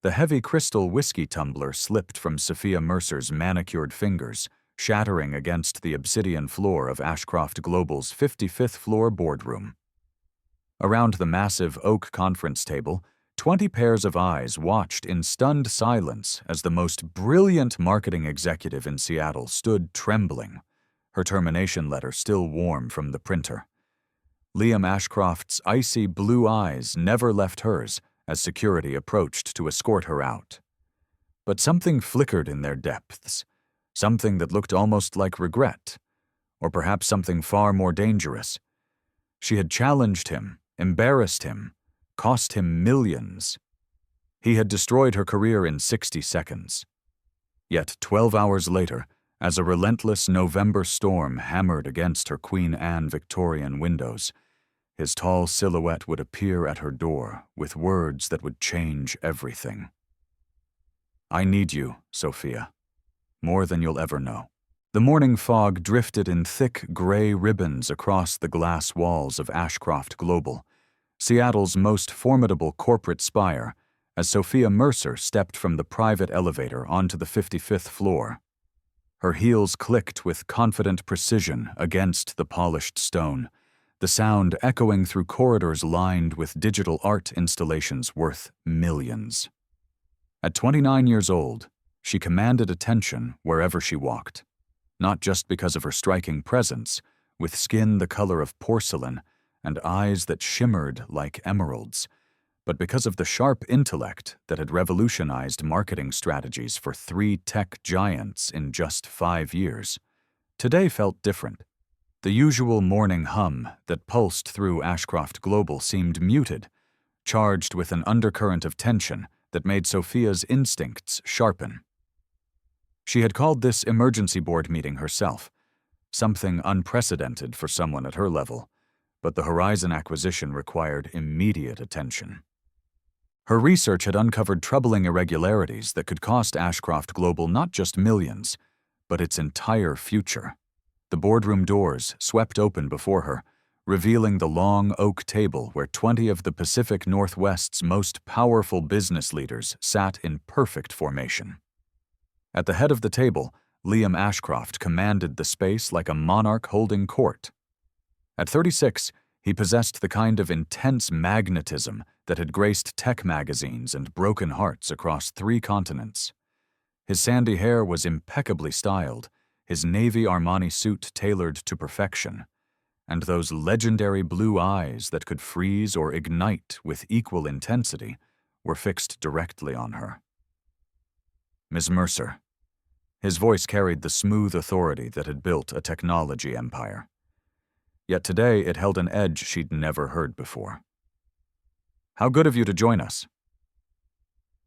The heavy crystal whiskey tumbler slipped from Sophia Mercer's manicured fingers, shattering against the obsidian floor of Ashcroft Global's 55th floor boardroom. Around the massive oak conference table, 20 pairs of eyes watched in stunned silence as the most brilliant marketing executive in Seattle stood trembling, her termination letter still warm from the printer. Liam Ashcroft's icy blue eyes never left hers as security approached to escort her out. But something flickered in their depths, something that looked almost like regret, or perhaps something far more dangerous. She had challenged him, embarrassed him, cost him millions. He had destroyed her career in 60 seconds. Yet 12 hours later, as a relentless November storm hammered against her Queen Anne Victorian windows, his tall silhouette would appear at her door with words that would change everything. "I need you, Sophia, more than you'll ever know." The morning fog drifted in thick gray ribbons across the glass walls of Ashcroft Global, Seattle's most formidable corporate spire, as Sophia Mercer stepped from the private elevator onto the 55th floor. Her heels clicked with confident precision against the polished stone, the sound echoing through corridors lined with digital art installations worth millions. At 29 years old, she commanded attention wherever she walked, not just because of her striking presence, with skin the color of porcelain and eyes that shimmered like emeralds, but because of the sharp intellect that had revolutionized marketing strategies for 3 tech giants in just 5 years. Today felt different. The usual morning hum that pulsed through Ashcroft Global seemed muted, charged with an undercurrent of tension that made Sophia's instincts sharpen. She had called this emergency board meeting herself, something unprecedented for someone at her level, but the Horizon acquisition required immediate attention. Her research had uncovered troubling irregularities that could cost Ashcroft Global not just millions, but its entire future. The boardroom doors swept open before her, revealing the long oak table where 20 of the Pacific Northwest's most powerful business leaders sat in perfect formation. At the head of the table, Liam Ashcroft commanded the space like a monarch holding court. At 36, he possessed the kind of intense magnetism that had graced tech magazines and broken hearts across 3 continents. His sandy hair was impeccably styled, his navy Armani suit tailored to perfection, and those legendary blue eyes that could freeze or ignite with equal intensity were fixed directly on her. "Ms. Mercer." His voice carried the smooth authority that had built a technology empire. Yet today it held an edge she'd never heard before. "How good of you to join us."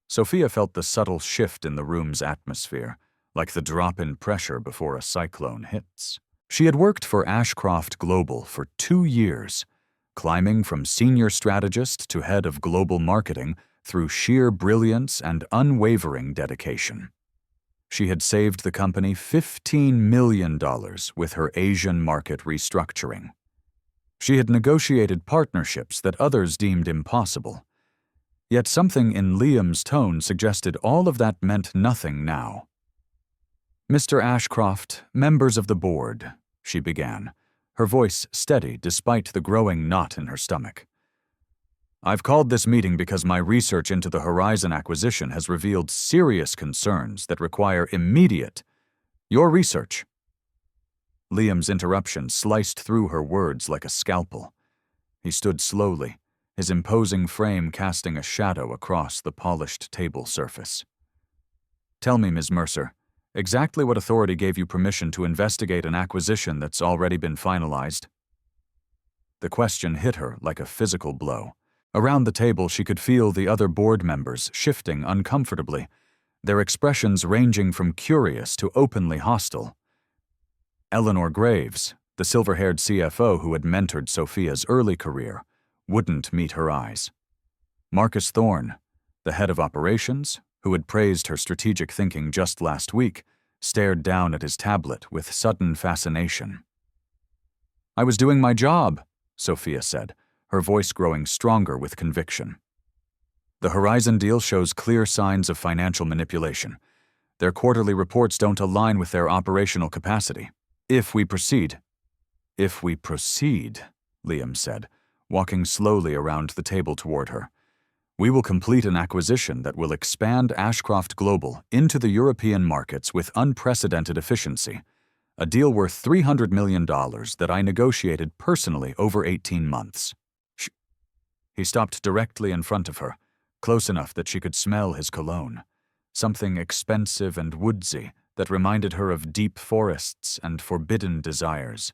Sophia felt the subtle shift in the room's atmosphere, like the drop in pressure before a cyclone hits. She had worked for Ashcroft Global for 2 years, climbing from senior strategist to head of global marketing through sheer brilliance and unwavering dedication. She had saved the company $15 million with her Asian market restructuring. She had negotiated partnerships that others deemed impossible. Yet something in Liam's tone suggested all of that meant nothing now. "Mr. Ashcroft, members of the board," she began, her voice steady despite the growing knot in her stomach. "I've called this meeting because my research into the Horizon acquisition has revealed serious concerns that require immediate—" "Your research." Liam's interruption sliced through her words like a scalpel. He stood slowly, his imposing frame casting a shadow across the polished table surface. "Tell me, Ms. Mercer, exactly what authority gave you permission to investigate an acquisition that's already been finalized?" The question hit her like a physical blow. Around the table, she could feel the other board members shifting uncomfortably, their expressions ranging from curious to openly hostile. Eleanor Graves, the silver-haired CFO who had mentored Sophia's early career, wouldn't meet her eyes. Marcus Thorne, the head of operations, who had praised her strategic thinking just last week, stared down at his tablet with sudden fascination. "I was doing my job," Sophia said, her voice growing stronger with conviction. The Horizon deal shows clear signs of financial manipulation. Their quarterly reports don't align with their operational capacity. If we proceed, Liam said, walking slowly around the table toward her, we will complete an acquisition that will expand Ashcroft Global into the European markets with unprecedented efficiency. A deal worth $300 million that I negotiated personally over 18 months. He stopped directly in front of her, close enough that she could smell his cologne, something expensive and woodsy that reminded her of deep forests and forbidden desires.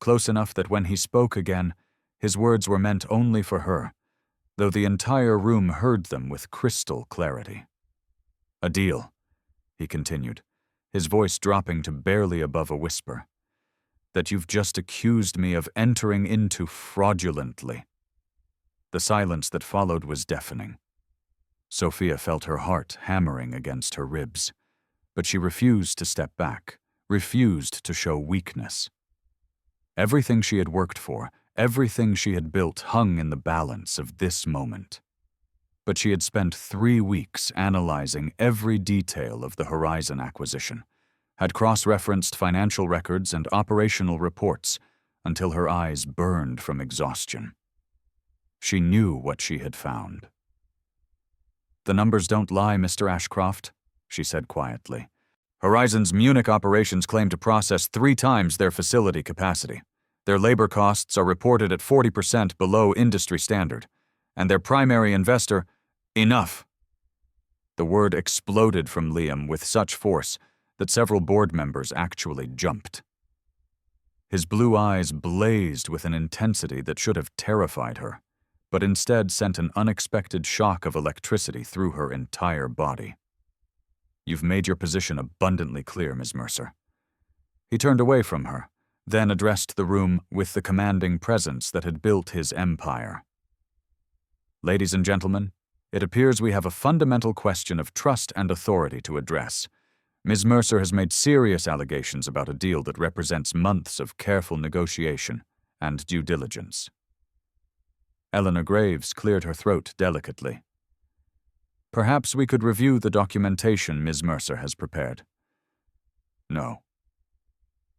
Close enough that when he spoke again, his words were meant only for her, though the entire room heard them with crystal clarity. A deal, he continued, his voice dropping to barely above a whisper, that you've just accused me of entering into fraudulently. The silence that followed was deafening. Sophia felt her heart hammering against her ribs, but she refused to step back, refused to show weakness. Everything she had worked for, everything she had built hung in the balance of this moment. But she had spent 3 weeks analyzing every detail of the Horizon acquisition, had cross-referenced financial records and operational reports until her eyes burned from exhaustion. She knew what she had found. The numbers don't lie, Mr. Ashcroft, she said quietly. Horizon's Munich operations claim to process 3 times their facility capacity. Their labor costs are reported at 40% below industry standard, and their primary investor, enough. The word exploded from Liam with such force that several board members actually jumped. His blue eyes blazed with an intensity that should have terrified her, but instead sent an unexpected shock of electricity through her entire body. You've made your position abundantly clear, Ms. Mercer. He turned away from her, then addressed the room with the commanding presence that had built his empire. Ladies and gentlemen, it appears we have a fundamental question of trust and authority to address. Ms. Mercer has made serious allegations about a deal that represents months of careful negotiation and due diligence. Eleanor Graves cleared her throat delicately. Perhaps we could review the documentation Ms. Mercer has prepared. No.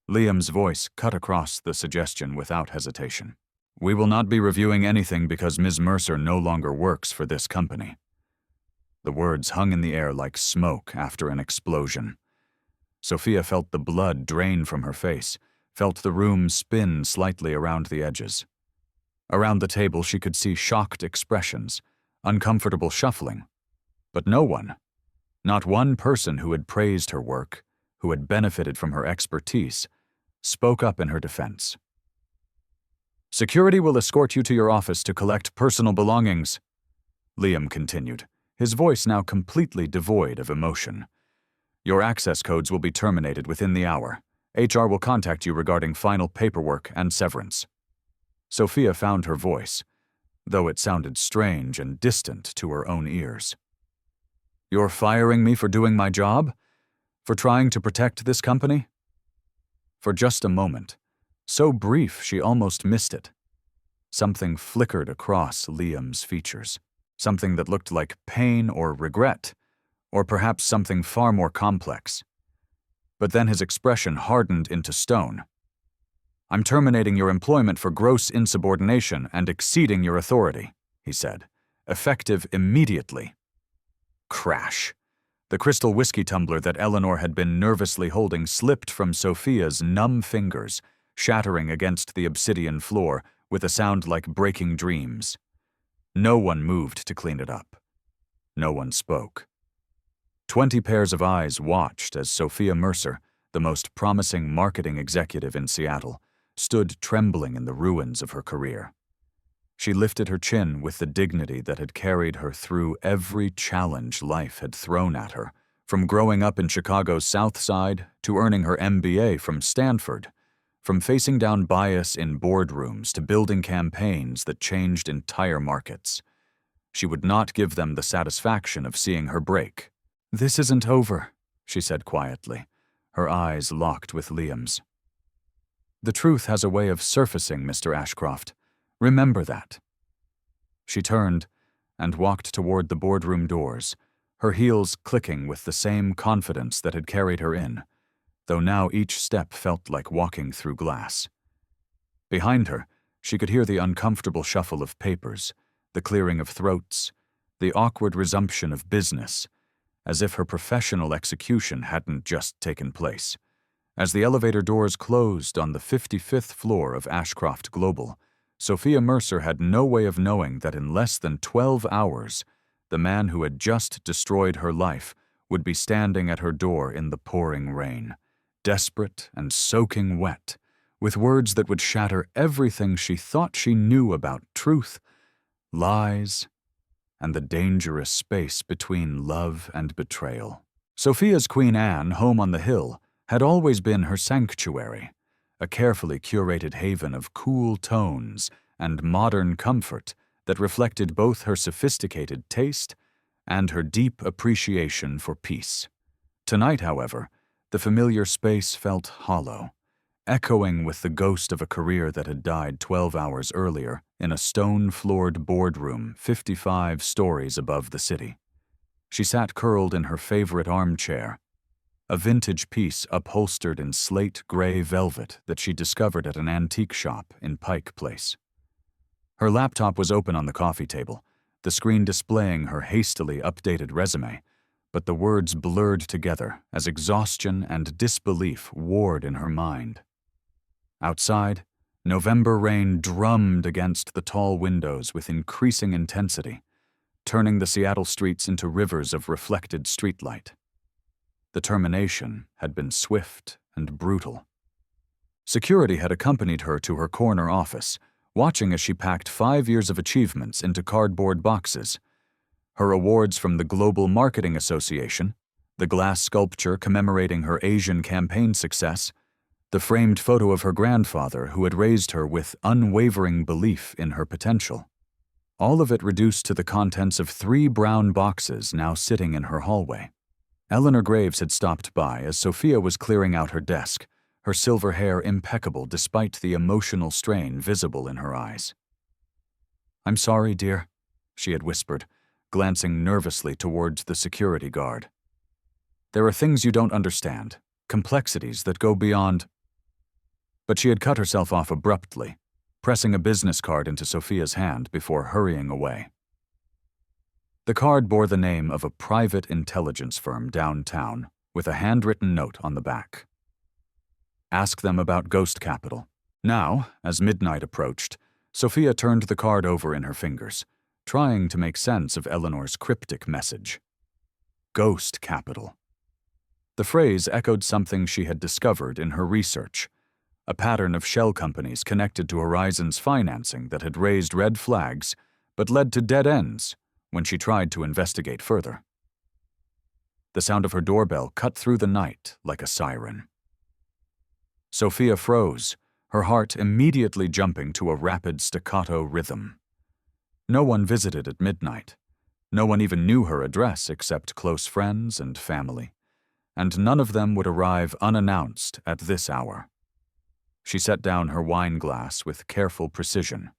Liam's voice cut across the suggestion without hesitation. We will not be reviewing anything because Ms. Mercer no longer works for this company. The words hung in the air like smoke after an explosion. Sophia felt the blood drain from her face, felt the room spin slightly around the edges. Around the table she could see shocked expressions, uncomfortable shuffling. But no one, not one person who had praised her work, who had benefited from her expertise, spoke up in her defense. Security will escort you to your office to collect personal belongings, Liam continued, his voice now completely devoid of emotion. Your access codes will be terminated within the hour. HR will contact you regarding final paperwork and severance. Sophia found her voice, though it sounded strange and distant to her own ears. You're firing me for doing my job? For trying to protect this company? For just a moment, so brief she almost missed it, something flickered across Liam's features, something that looked like pain or regret, or perhaps something far more complex. But then his expression hardened into stone. I'm terminating your employment for gross insubordination and exceeding your authority, he said, effective immediately. Crash. The crystal whiskey tumbler that Eleanor had been nervously holding slipped from Sophia's numb fingers, shattering against the obsidian floor with a sound like breaking dreams. No one moved to clean it up. No one spoke. 20 pairs of eyes watched as Sophia Mercer, the most promising marketing executive in Seattle, stood trembling in the ruins of her career. She lifted her chin with the dignity that had carried her through every challenge life had thrown at her, from growing up in Chicago's South Side to earning her MBA from Stanford, from facing down bias in boardrooms to building campaigns that changed entire markets. She would not give them the satisfaction of seeing her break. This isn't over, she said quietly, her eyes locked with Liam's. The truth has a way of surfacing, Mr. Ashcroft. Remember that. She turned, and walked toward the boardroom doors, her heels clicking with the same confidence that had carried her in, though now each step felt like walking through glass. Behind her, she could hear the uncomfortable shuffle of papers, the clearing of throats, the awkward resumption of business, as if her professional execution hadn't just taken place. As the elevator doors closed on the 55th floor of Ashcroft Global, Sophia Mercer had no way of knowing that in less than 12 hours, the man who had just destroyed her life would be standing at her door in the pouring rain, desperate and soaking wet, with words that would shatter everything she thought she knew about truth, lies, and the dangerous space between love and betrayal. Sophia's Queen Anne, home on the hill, had always been her sanctuary, a carefully curated haven of cool tones and modern comfort that reflected both her sophisticated taste and her deep appreciation for peace. Tonight, however, the familiar space felt hollow, echoing with the ghost of a career that had died 12 hours earlier in a stone-floored boardroom 55 stories above the city. She sat curled in her favorite armchair, a vintage piece upholstered in slate-gray velvet that she discovered at an antique shop in Pike Place. Her laptop was open on the coffee table, the screen displaying her hastily updated resume, but the words blurred together as exhaustion and disbelief warred in her mind. Outside, November rain drummed against the tall windows with increasing intensity, turning the Seattle streets into rivers of reflected streetlight. The termination had been swift and brutal. Security had accompanied her to her corner office, watching as she packed 5 years of achievements into cardboard boxes. Her awards from the Global Marketing Association, the glass sculpture commemorating her Asian campaign success, the framed photo of her grandfather who had raised her with unwavering belief in her potential. All of it reduced to the contents of 3 brown boxes now sitting in her hallway. Eleanor Graves had stopped by as Sophia was clearing out her desk, her silver hair impeccable despite the emotional strain visible in her eyes. "I'm sorry, dear," she had whispered, glancing nervously towards the security guard. "There are things you don't understand, complexities that go beyond—" But she had cut herself off abruptly, pressing a business card into Sophia's hand before hurrying away. The card bore the name of a private intelligence firm downtown, with a handwritten note on the back. "Ask them about Ghost Capital." Now, as midnight approached, Sophia turned the card over in her fingers, trying to make sense of Eleanor's cryptic message. Ghost Capital. The phrase echoed something she had discovered in her research, a pattern of shell companies connected to Horizon's financing that had raised red flags but led to dead ends when she tried to investigate further. The sound of her doorbell cut through the night like a siren. Sophia froze, her heart immediately jumping to a rapid staccato rhythm. No one visited at midnight. No one even knew her address except close friends and family, and none of them would arrive unannounced at this hour. She set down her wine glass with careful precision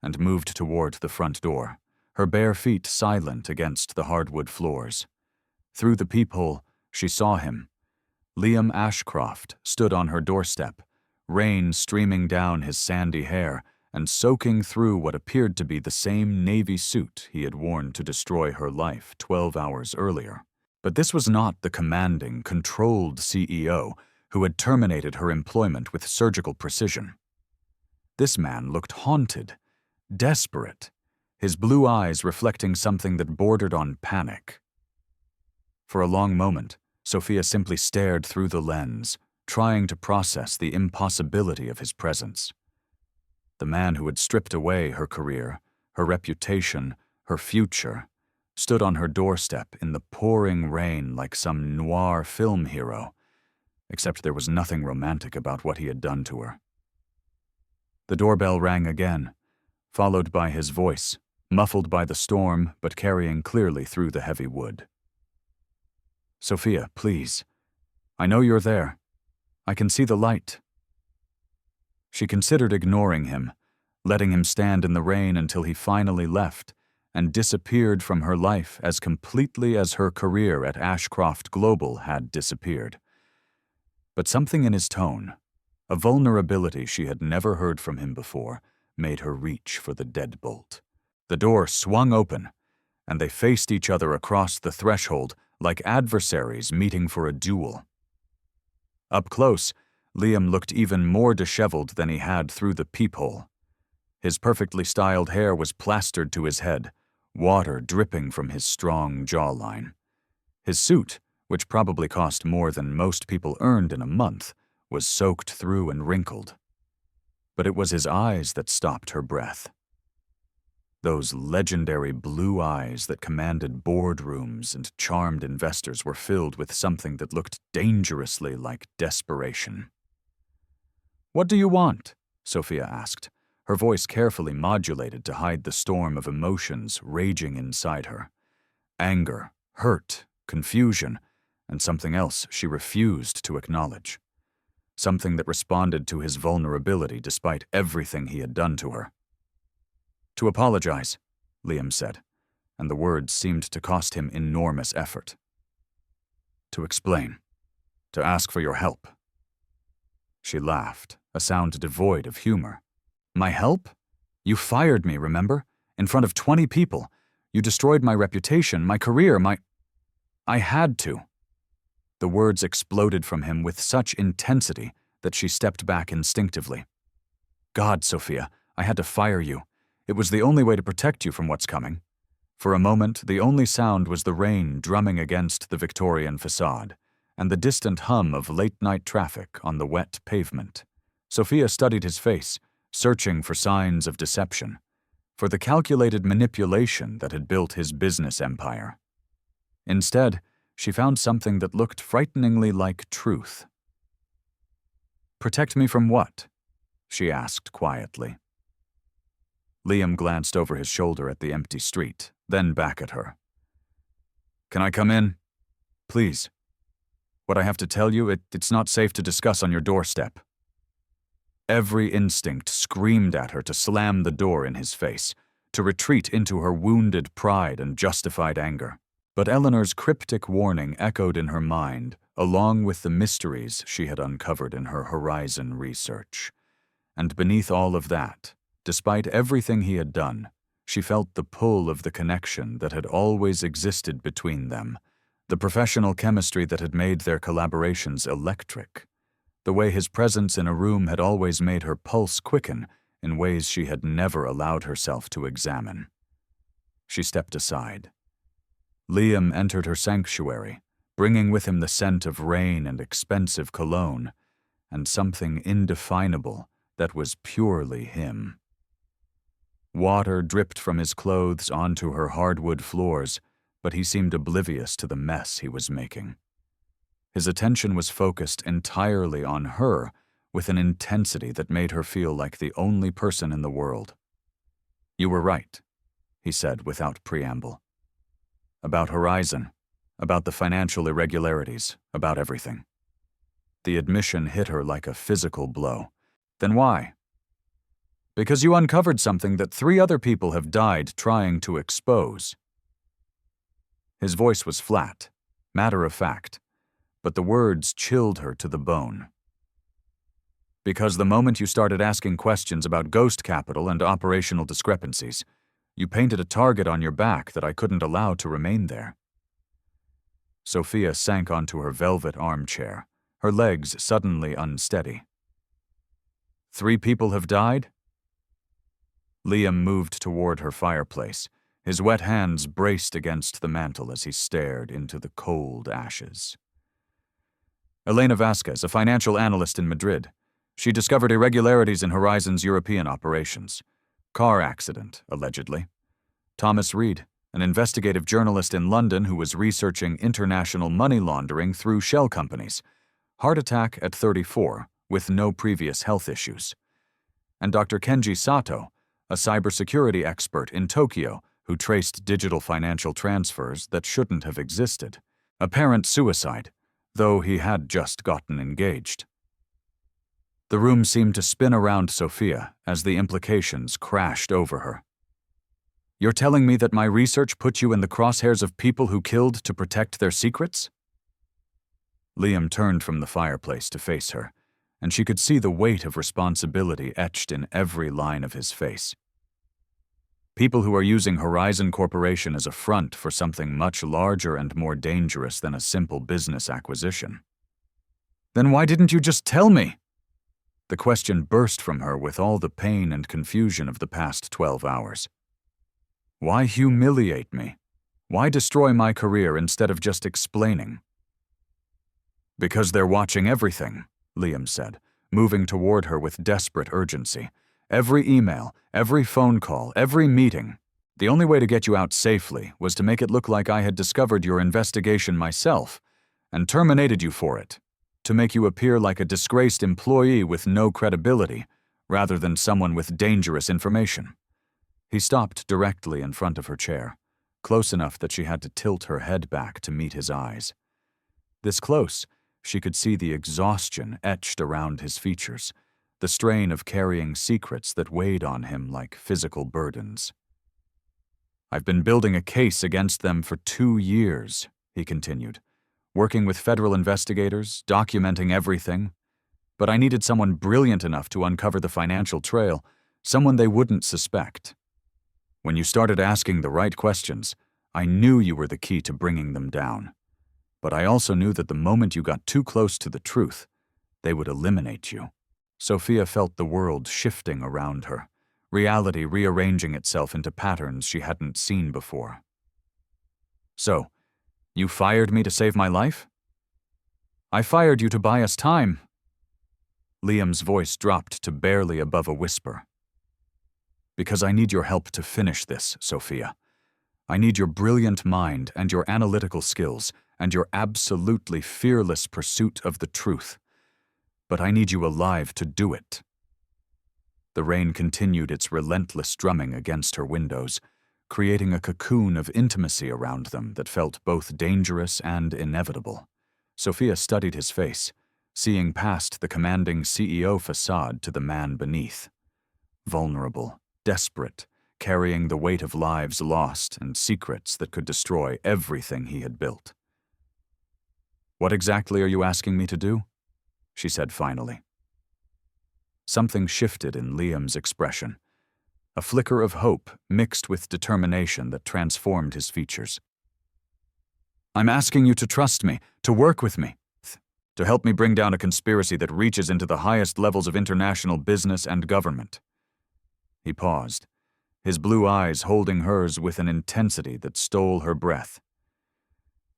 and moved toward the front door, her bare feet silent against the hardwood floors. Through the peephole, she saw him. Liam Ashcroft stood on her doorstep, rain streaming down his sandy hair and soaking through what appeared to be the same navy suit he had worn to destroy her life 12 hours earlier. But this was not the commanding, controlled CEO who had terminated her employment with surgical precision. This man looked haunted, desperate, his blue eyes reflecting something that bordered on panic. For a long moment, Sophia simply stared through the lens, trying to process the impossibility of his presence. The man who had stripped away her career, her reputation, her future, stood on her doorstep in the pouring rain like some noir film hero, except there was nothing romantic about what he had done to her. The doorbell rang again, followed by his voice, muffled by the storm but carrying clearly through the heavy wood. "Sophia, please. I know you're there. I can see the light." She considered ignoring him, letting him stand in the rain until he finally left, and disappeared from her life as completely as her career at Ashcroft Global had disappeared. But something in his tone, a vulnerability she had never heard from him before, made her reach for the deadbolt. The door swung open, and they faced each other across the threshold like adversaries meeting for a duel. Up close, Liam looked even more disheveled than he had through the peephole. His perfectly styled hair was plastered to his head, water dripping from his strong jawline. His suit, which probably cost more than most people earned in a month, was soaked through and wrinkled. But it was his eyes that stopped her breath. Those legendary blue eyes that commanded boardrooms and charmed investors were filled with something that looked dangerously like desperation. "What do you want?" Sophia asked, her voice carefully modulated to hide the storm of emotions raging inside her. Anger, hurt, confusion, and something else she refused to acknowledge. Something that responded to his vulnerability despite everything he had done to her. "To apologize," Liam said, and the words seemed to cost him enormous effort. "To explain. To ask for your help." She laughed, a sound devoid of humor. "My help? You fired me, remember? In front of 20 people. You destroyed my reputation, my career, I had to." The words exploded from him with such intensity that she stepped back instinctively. "God, Sophia, I had to fire you. It was the only way to protect you from what's coming." For a moment, the only sound was the rain drumming against the Victorian facade, and the distant hum of late-night traffic on the wet pavement. Sophia studied his face, searching for signs of deception, for the calculated manipulation that had built his business empire. Instead, she found something that looked frighteningly like truth. "Protect me from what?" she asked quietly. Liam glanced over his shoulder at the empty street, then back at her. "Can I come in? Please. What I have to tell you, it's not safe to discuss on your doorstep." Every instinct screamed at her to slam the door in his face, to retreat into her wounded pride and justified anger. But Eleanor's cryptic warning echoed in her mind, along with the mysteries she had uncovered in her Horizon research. And beneath all of that, despite everything he had done, she felt the pull of the connection that had always existed between them, the professional chemistry that had made their collaborations electric. The way his presence in a room had always made her pulse quicken in ways she had never allowed herself to examine. She stepped aside. Liam entered her sanctuary, bringing with him the scent of rain and expensive cologne, and something indefinable that was purely him. Water dripped from his clothes onto her hardwood floors, but he seemed oblivious to the mess he was making. His attention was focused entirely on her, with an intensity that made her feel like the only person in the world. "You were right," he said without preamble. "About Horizon, about the financial irregularities, about everything." The admission hit her like a physical blow. "Then why?" "Because you uncovered something that 3 other people have died trying to expose." His voice was flat, matter-of-fact, but the words chilled her to the bone. "Because the moment you started asking questions about ghost capital and operational discrepancies, you painted a target on your back that I couldn't allow to remain there." Sophia sank onto her velvet armchair, her legs suddenly unsteady. 3 people have died?" Liam moved toward her fireplace, his wet hands braced against the mantel as he stared into the cold ashes. "Elena Vasquez, a financial analyst in Madrid. She discovered irregularities in Horizon's European operations. Car accident, allegedly. Thomas Reed, an investigative journalist in London who was researching international money laundering through shell companies. Heart attack at 34, with no previous health issues. And Dr. Kenji Sato, a cybersecurity expert in Tokyo who traced digital financial transfers that shouldn't have existed. Apparent suicide, though he had just gotten engaged." The room seemed to spin around Sophia as the implications crashed over her. You're telling me that my research put you in the crosshairs of people who killed to protect their secrets? Liam turned from the fireplace to face her, and she could see the weight of responsibility etched in every line of his face. People who are using Horizon Corporation as a front for something much larger and more dangerous than a simple business acquisition. Then why didn't you just tell me? The question burst from her with all the pain and confusion of the past 12 hours. Why humiliate me? Why destroy my career instead of just explaining? Because they're watching everything, Liam said, moving toward her with desperate urgency. Every email, every phone call, every meeting. The only way to get you out safely was to make it look like I had discovered your investigation myself and terminated you for it, to make you appear like a disgraced employee with no credibility, rather than someone with dangerous information. He stopped directly in front of her chair, close enough that she had to tilt her head back to meet his eyes. This close, she could see the exhaustion etched around his features, the strain of carrying secrets that weighed on him like physical burdens. I've been building a case against them for 2 years, he continued, working with federal investigators, documenting everything. But I needed someone brilliant enough to uncover the financial trail, someone they wouldn't suspect. When you started asking the right questions, I knew you were the key to bringing them down. But I also knew that the moment you got too close to the truth, they would eliminate you. Sophia felt the world shifting around her, reality rearranging itself into patterns she hadn't seen before. So, you fired me to save my life? I fired you to buy us time. Liam's voice dropped to barely above a whisper. Because I need your help to finish this, Sophia. I need your brilliant mind and your analytical skills and your absolutely fearless pursuit of the truth. But I need you alive to do it. The rain continued its relentless drumming against her windows, creating a cocoon of intimacy around them that felt both dangerous and inevitable. Sophia studied his face, seeing past the commanding CEO facade to the man beneath. Vulnerable, desperate, carrying the weight of lives lost and secrets that could destroy everything he had built. What exactly are you asking me to do? She said finally. Something shifted in Liam's expression, a flicker of hope mixed with determination that transformed his features. I'm asking you to trust me, to work with me, to help me bring down a conspiracy that reaches into the highest levels of international business and government. He paused, his blue eyes holding hers with an intensity that stole her breath.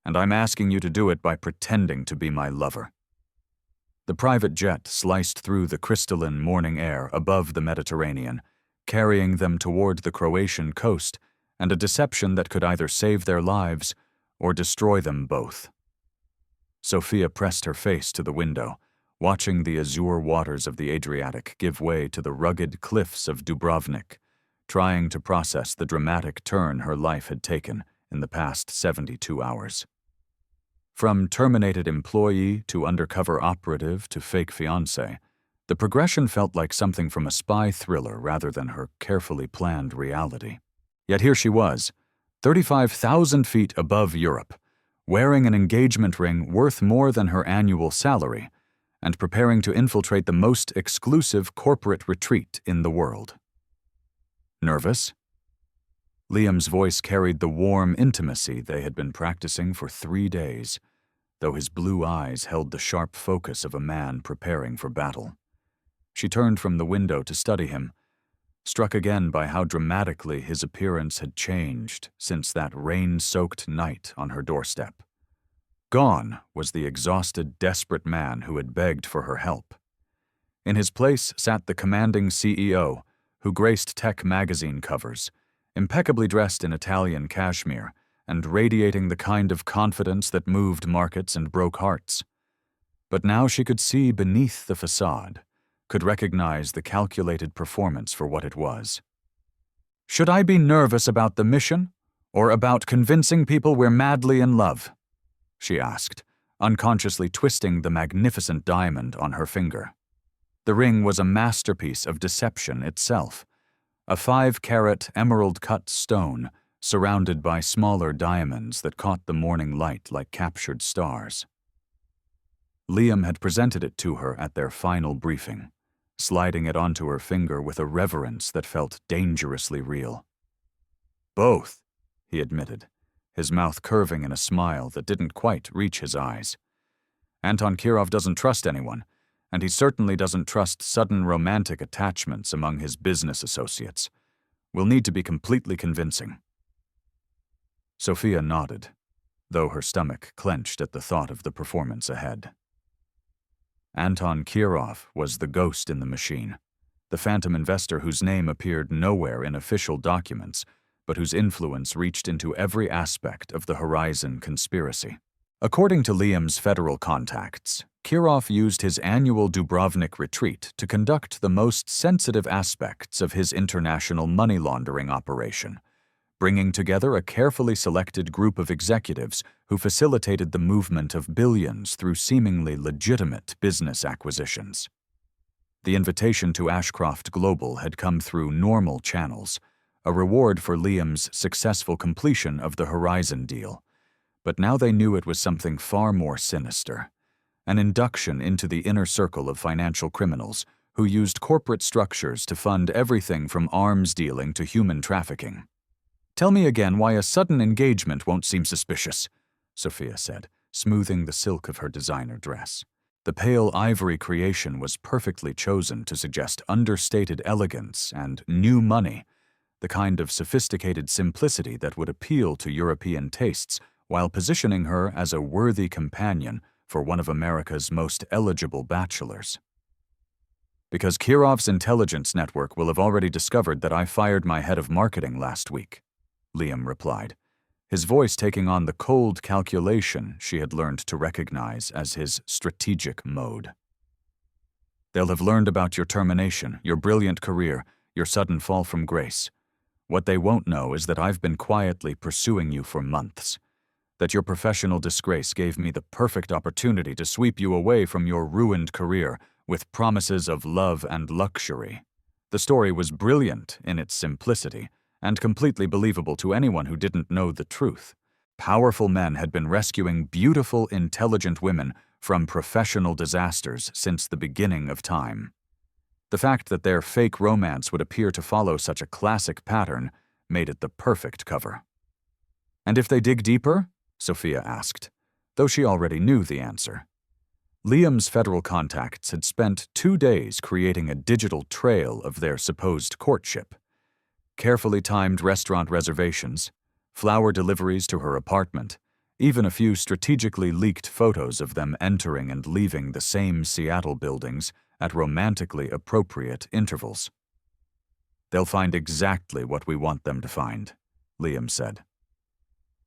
And I'm asking you to do it by pretending to be my lover. The private jet sliced through the crystalline morning air above the Mediterranean, carrying them toward the Croatian coast and a deception that could either save their lives or destroy them both. Sophia pressed her face to the window, watching the azure waters of the Adriatic give way to the rugged cliffs of Dubrovnik, trying to process the dramatic turn her life had taken in the past 72 hours. From terminated employee to undercover operative to fake fiancé, the progression felt like something from a spy thriller rather than her carefully planned reality. Yet here she was, 35,000 feet above Europe, wearing an engagement ring worth more than her annual salary, and preparing to infiltrate the most exclusive corporate retreat in the world. Nervous? Liam's voice carried the warm intimacy they had been practicing for 3 days, though his blue eyes held the sharp focus of a man preparing for battle. She turned from the window to study him, struck again by how dramatically his appearance had changed since that rain-soaked night on her doorstep. Gone was the exhausted, desperate man who had begged for her help. In his place sat the commanding CEO, who graced tech magazine covers, impeccably dressed in Italian cashmere and radiating the kind of confidence that moved markets and broke hearts. But now she could see beneath the facade, could recognize the calculated performance for what it was. Should I be nervous about the mission, or about convincing people we're madly in love? She asked, unconsciously twisting the magnificent diamond on her finger. The ring was a masterpiece of deception itself, a 5-carat emerald-cut stone surrounded by smaller diamonds that caught the morning light like captured stars. Liam had presented it to her at their final briefing, sliding it onto her finger with a reverence that felt dangerously real. "Both," he admitted, his mouth curving in a smile that didn't quite reach his eyes. "Anton Kirov doesn't trust anyone, and he certainly doesn't trust sudden romantic attachments among his business associates. We'll need to be completely convincing." Sophia nodded, though her stomach clenched at the thought of the performance ahead. Anton Kirov was the ghost in the machine, the phantom investor whose name appeared nowhere in official documents, but whose influence reached into every aspect of the Horizon conspiracy. According to Liam's federal contacts, Kirov used his annual Dubrovnik retreat to conduct the most sensitive aspects of his international money laundering operation, bringing together a carefully selected group of executives who facilitated the movement of billions through seemingly legitimate business acquisitions. The invitation to Ashcroft Global had come through normal channels, a reward for Liam's successful completion of the Horizon deal. But now they knew it was something far more sinister, an induction into the inner circle of financial criminals who used corporate structures to fund everything from arms dealing to human trafficking. "Tell me again why a sudden engagement won't seem suspicious," Sophia said, smoothing the silk of her designer dress. The pale ivory creation was perfectly chosen to suggest understated elegance and new money, the kind of sophisticated simplicity that would appeal to European tastes while positioning her as a worthy companion for one of America's most eligible bachelors. "Because Kirov's intelligence network will have already discovered that I fired my head of marketing last week," Liam replied, his voice taking on the cold calculation she had learned to recognize as his strategic mode. "They'll have learned about your termination, your brilliant career, your sudden fall from grace. What they won't know is that I've been quietly pursuing you for months, that your professional disgrace gave me the perfect opportunity to sweep you away from your ruined career with promises of love and luxury. The story was brilliant in its simplicity, and completely believable to anyone who didn't know the truth. Powerful men had been rescuing beautiful, intelligent women from professional disasters since the beginning of time. The fact that their fake romance would appear to follow such a classic pattern made it the perfect cover." "And if they dig deeper?" Sophia asked, though she already knew the answer. Liam's federal contacts had spent 2 days creating a digital trail of their supposed courtship. Carefully timed restaurant reservations, flower deliveries to her apartment, even a few strategically leaked photos of them entering and leaving the same Seattle buildings at romantically appropriate intervals. "They'll find exactly what we want them to find," Liam said.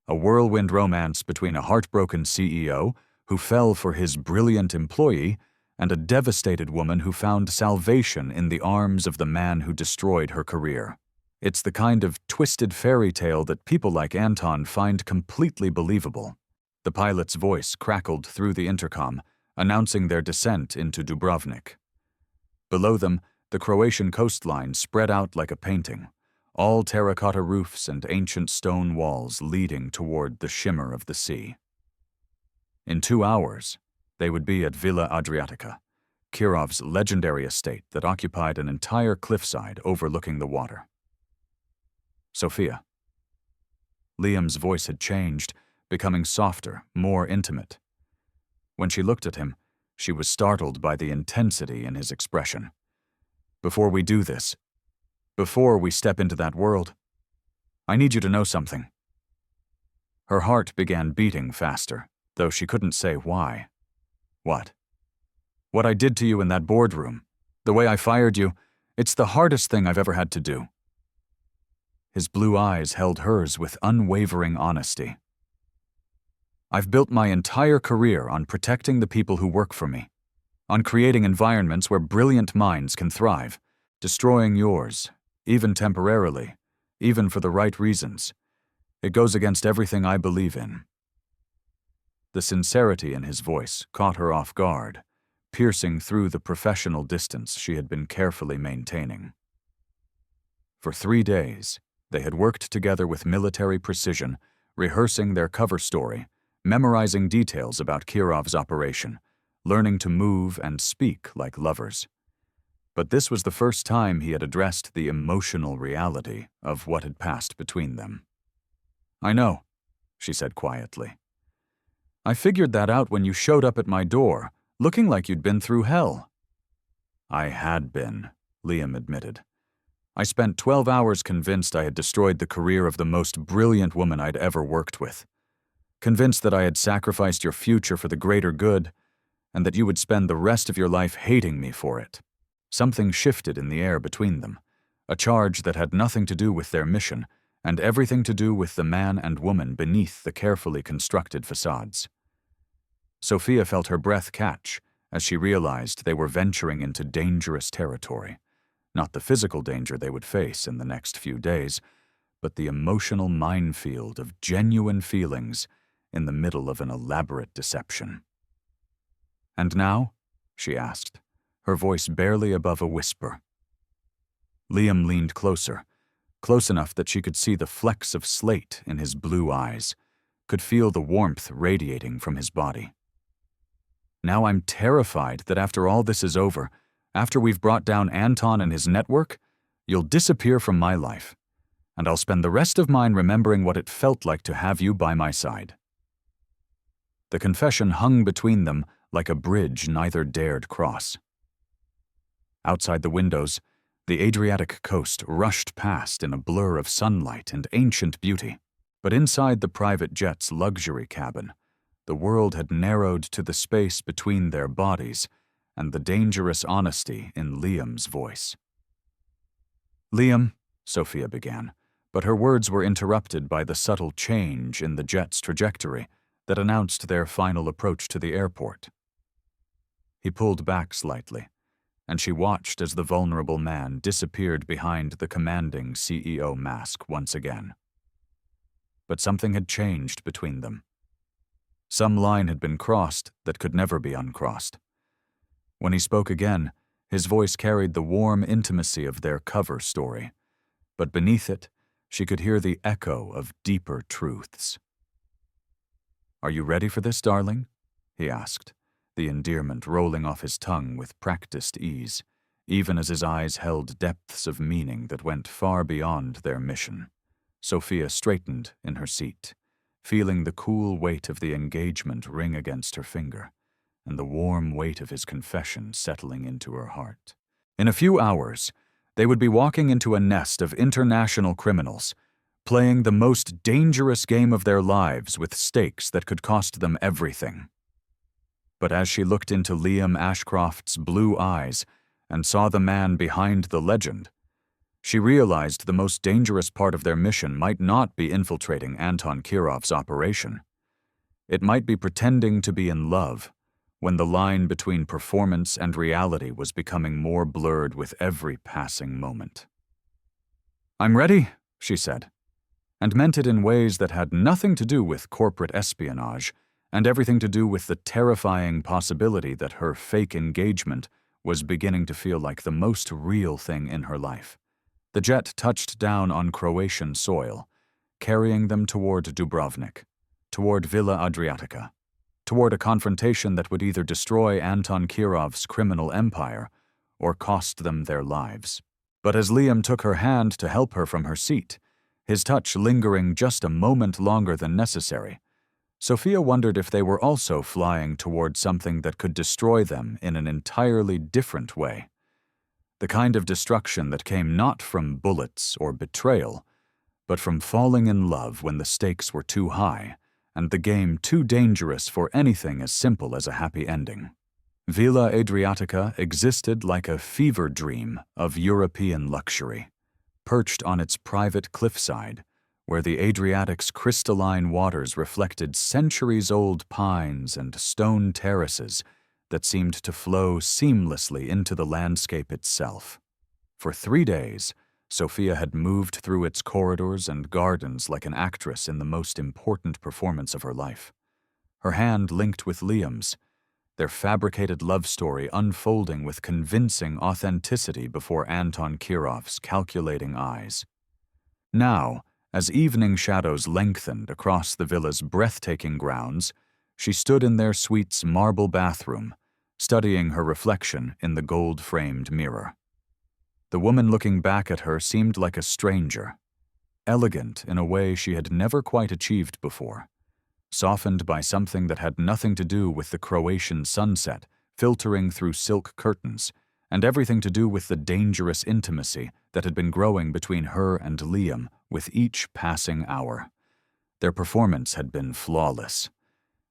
"A whirlwind romance between a heartbroken CEO who fell for his brilliant employee and a devastated woman who found salvation in the arms of the man who destroyed her career. It's the kind of twisted fairy tale that people like Anton find completely believable." The pilot's voice crackled through the intercom, announcing their descent into Dubrovnik. Below them, the Croatian coastline spread out like a painting, all terracotta roofs and ancient stone walls leading toward the shimmer of the sea. In 2 hours, they would be at Villa Adriatica, Kirov's legendary estate that occupied an entire cliffside overlooking the water. "Sophia." Liam's voice had changed, becoming softer, more intimate. When she looked at him, she was startled by the intensity in his expression. "Before we do this, before we step into that world, I need you to know something." Her heart began beating faster, though she couldn't say why. "What?" "What I did to you in that boardroom, the way I fired you, it's the hardest thing I've ever had to do." His blue eyes held hers with unwavering honesty. "I've built my entire career on protecting the people who work for me, on creating environments where brilliant minds can thrive. Destroying yours, even temporarily, even for the right reasons, it goes against everything I believe in." The sincerity in his voice caught her off guard, piercing through the professional distance she had been carefully maintaining. For 3 days, they had worked together with military precision, rehearsing their cover story, memorizing details about Kirov's operation, learning to move and speak like lovers. But this was the first time he had addressed the emotional reality of what had passed between them. "I know," she said quietly. "I figured that out when you showed up at my door, looking like you'd been through hell." "I had been," Liam admitted. "I spent 12 hours convinced I had destroyed the career of the most brilliant woman I'd ever worked with. Convinced that I had sacrificed your future for the greater good, and that you would spend the rest of your life hating me for it." Something shifted in the air between them, a charge that had nothing to do with their mission, and everything to do with the man and woman beneath the carefully constructed facades. Sophia felt her breath catch as she realized they were venturing into dangerous territory. Not the physical danger they would face in the next few days, but the emotional minefield of genuine feelings in the middle of an elaborate deception. "And now?" she asked, her voice barely above a whisper. Liam leaned closer, close enough that she could see the flecks of slate in his blue eyes, could feel the warmth radiating from his body. "Now I'm terrified that after all this is over, after we've brought down Anton and his network, you'll disappear from my life, and I'll spend the rest of mine remembering what it felt like to have you by my side." The confession hung between them like a bridge neither dared cross. Outside the windows, the Adriatic coast rushed past in a blur of sunlight and ancient beauty. But inside the private jet's luxury cabin, the world had narrowed to the space between their bodies and the dangerous honesty in Liam's voice. "Liam," Sophia began, but her words were interrupted by the subtle change in the jet's trajectory that announced their final approach to the airport. He pulled back slightly, and she watched as the vulnerable man disappeared behind the commanding CEO mask once again. But something had changed between them. Some line had been crossed that could never be uncrossed. When he spoke again, his voice carried the warm intimacy of their cover story, but beneath it, she could hear the echo of deeper truths. "Are you ready for this, darling?" he asked, the endearment rolling off his tongue with practiced ease, even as his eyes held depths of meaning that went far beyond their mission. Sophia straightened in her seat, feeling the cool weight of the engagement ring against her finger, and the warm weight of his confession settling into her heart. In a few hours, they would be walking into a nest of international criminals, playing the most dangerous game of their lives with stakes that could cost them everything. But as she looked into Liam Ashcroft's blue eyes and saw the man behind the legend, she realized the most dangerous part of their mission might not be infiltrating Anton Kirov's operation. It might be pretending to be in love, when the line between performance and reality was becoming more blurred with every passing moment. "I'm ready," she said, and meant it in ways that had nothing to do with corporate espionage and everything to do with the terrifying possibility that her fake engagement was beginning to feel like the most real thing in her life. The jet touched down on Croatian soil, carrying them toward Dubrovnik, toward Villa Adriatica, toward a confrontation that would either destroy Anton Kirov's criminal empire or cost them their lives. But as Liam took her hand to help her from her seat, his touch lingering just a moment longer than necessary, Sophia wondered if they were also flying toward something that could destroy them in an entirely different way. The kind of destruction that came not from bullets or betrayal, but from falling in love when the stakes were too high and the game too dangerous for anything as simple as a happy ending. Villa Adriatica existed like a fever dream of European luxury, perched on its private cliffside, where the Adriatic's crystalline waters reflected centuries-old pines and stone terraces that seemed to flow seamlessly into the landscape itself. For 3 days, Sophia had moved through its corridors and gardens like an actress in the most important performance of her life. Her hand linked with Liam's, their fabricated love story unfolding with convincing authenticity before Anton Kirov's calculating eyes. Now, as evening shadows lengthened across the villa's breathtaking grounds, she stood in their suite's marble bathroom, studying her reflection in the gold-framed mirror. The woman looking back at her seemed like a stranger, elegant in a way she had never quite achieved before, softened by something that had nothing to do with the Croatian sunset filtering through silk curtains, and everything to do with the dangerous intimacy that had been growing between her and Liam with each passing hour. Their performance had been flawless.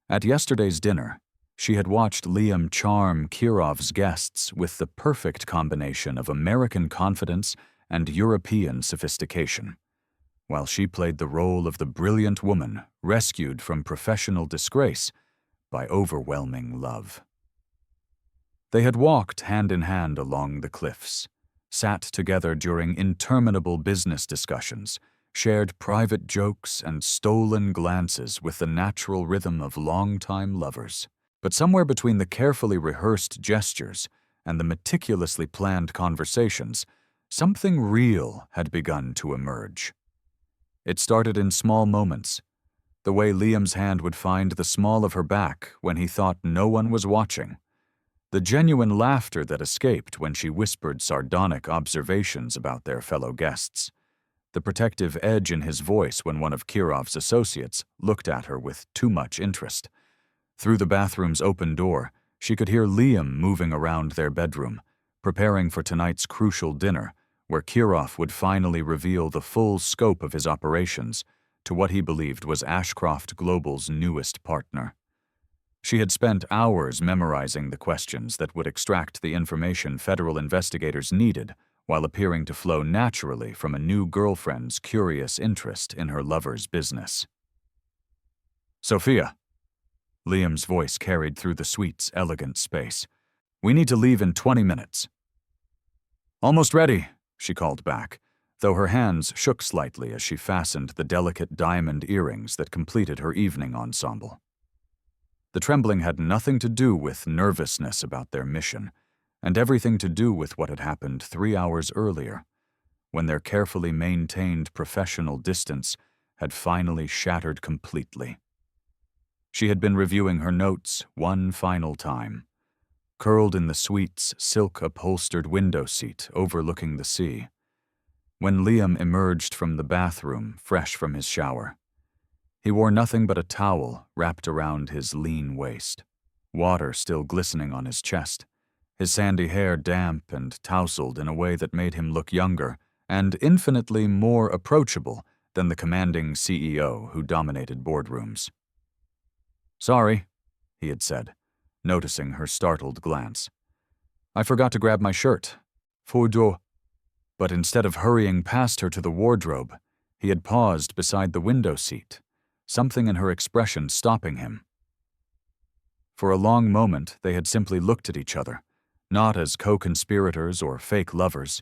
At yesterday's dinner, she had watched Liam charm Kirov's guests with the perfect combination of American confidence and European sophistication, while she played the role of the brilliant woman rescued from professional disgrace by overwhelming love. They had walked hand in hand along the cliffs, sat together during interminable business discussions, shared private jokes and stolen glances with the natural rhythm of longtime lovers. But somewhere between the carefully rehearsed gestures and the meticulously planned conversations, something real had begun to emerge. It started in small moments, the way Liam's hand would find the small of her back when he thought no one was watching, the genuine laughter that escaped when she whispered sardonic observations about their fellow guests, the protective edge in his voice when one of Kirov's associates looked at her with too much interest. Through the bathroom's open door, she could hear Liam moving around their bedroom, preparing for tonight's crucial dinner, where Kirov would finally reveal the full scope of his operations to what he believed was Ashcroft Global's newest partner. She had spent hours memorizing the questions that would extract the information federal investigators needed while appearing to flow naturally from a new girlfriend's curious interest in her lover's business. "Sophia," Liam's voice carried through the suite's elegant space. "We need to leave in 20 minutes. "Almost ready," she called back, though her hands shook slightly as she fastened the delicate diamond earrings that completed her evening ensemble. The trembling had nothing to do with nervousness about their mission, and everything to do with what had happened 3 hours earlier, when their carefully maintained professional distance had finally shattered completely. She had been reviewing her notes one final time, curled in the suite's silk-upholstered window seat overlooking the sea, when Liam emerged from the bathroom fresh from his shower. He wore nothing but a towel wrapped around his lean waist, water still glistening on his chest, his sandy hair damp and tousled in a way that made him look younger and infinitely more approachable than the commanding CEO who dominated boardrooms. "Sorry," he had said, noticing her startled glance. "I forgot to grab my shirt. Pardon." But instead of hurrying past her to the wardrobe, he had paused beside the window seat, something in her expression stopping him. For a long moment, they had simply looked at each other, not as co-conspirators or fake lovers,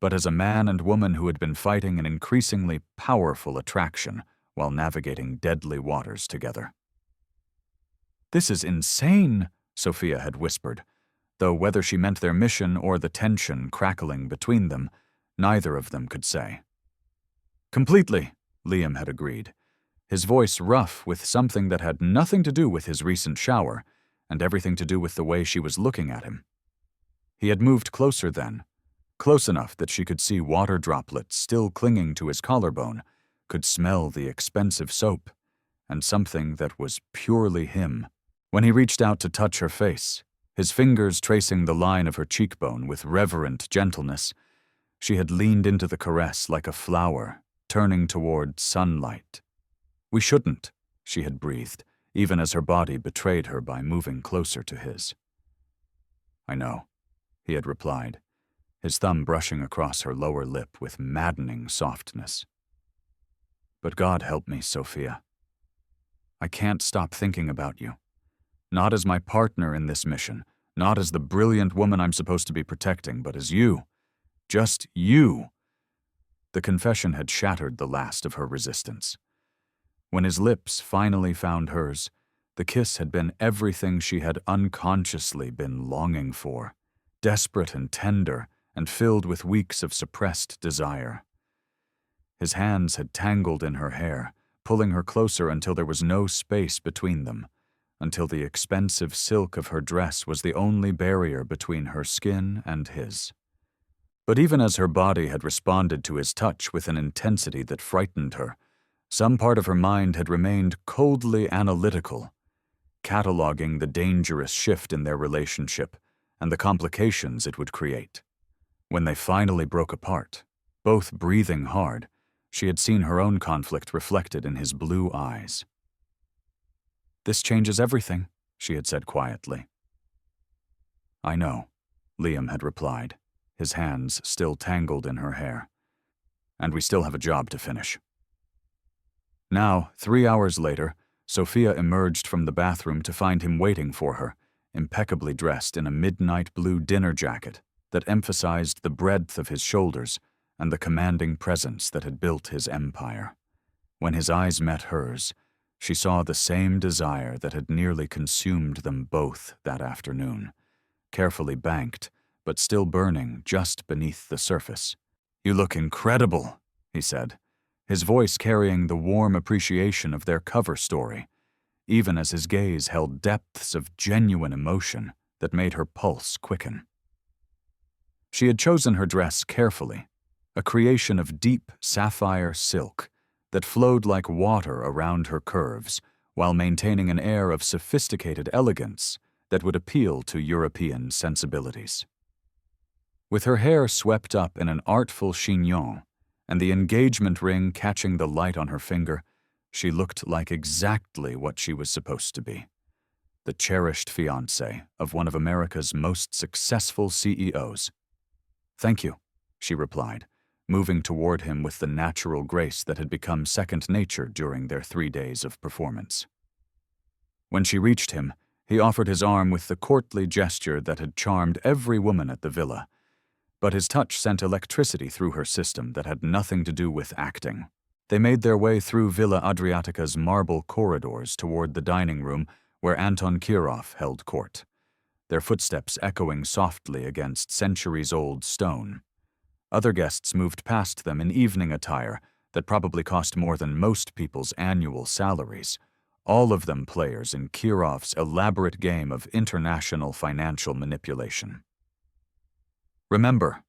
but as a man and woman who had been fighting an increasingly powerful attraction while navigating deadly waters together. "This is insane," Sophia had whispered, though whether she meant their mission or the tension crackling between them, neither of them could say. "Completely," Liam had agreed, his voice rough with something that had nothing to do with his recent shower and everything to do with the way she was looking at him. He had moved closer then, close enough that she could see water droplets still clinging to his collarbone, could smell the expensive soap, and something that was purely him. When he reached out to touch her face, his fingers tracing the line of her cheekbone with reverent gentleness, she had leaned into the caress like a flower, turning toward sunlight. "We shouldn't," she had breathed, even as her body betrayed her by moving closer to his. "I know," he had replied, his thumb brushing across her lower lip with maddening softness. "But God help me, Sophia. I can't stop thinking about you. Not as my partner in this mission, not as the brilliant woman I'm supposed to be protecting, but as you. Just you." The confession had shattered the last of her resistance. When his lips finally found hers, The kiss had been everything she had unconsciously been longing for, desperate and tender and filled with weeks of suppressed desire. His hands had tangled in her hair, pulling her closer until there was no space between them, until the expensive silk of her dress was the only barrier between her skin and his. But even as her body had responded to his touch with an intensity that frightened her, some part of her mind had remained coldly analytical, cataloging the dangerous shift in their relationship and the complications it would create. When they finally broke apart, both breathing hard, she had seen her own conflict reflected in his blue eyes. "This changes everything," she had said quietly. "I know," Liam had replied, his hands still tangled in her hair. "And we still have a job to finish." Now, 3 hours later, Sophia emerged from the bathroom to find him waiting for her, impeccably dressed in a midnight blue dinner jacket that emphasized the breadth of his shoulders and the commanding presence that had built his empire. When his eyes met hers, she saw the same desire that had nearly consumed them both that afternoon, carefully banked, but still burning just beneath the surface. "You look incredible," he said, his voice carrying the warm appreciation of their cover story, even as his gaze held depths of genuine emotion that made her pulse quicken. She had chosen her dress carefully, a creation of deep sapphire silk that flowed like water around her curves while maintaining an air of sophisticated elegance that would appeal to European sensibilities. With her hair swept up in an artful chignon and the engagement ring catching the light on her finger, she looked like exactly what she was supposed to be, the cherished fiancée of one of America's most successful CEOs. "Thank you," she replied, moving toward him with the natural grace that had become second nature during their 3 days of performance. When she reached him, he offered his arm with the courtly gesture that had charmed every woman at the villa, but his touch sent electricity through her system that had nothing to do with acting. They made their way through Villa Adriatica's marble corridors toward the dining room where Anton Kirov held court, their footsteps echoing softly against centuries-old stone. Other guests moved past them in evening attire that probably cost more than most people's annual salaries, all of them players in Kirov's elaborate game of international financial manipulation. "Remember,"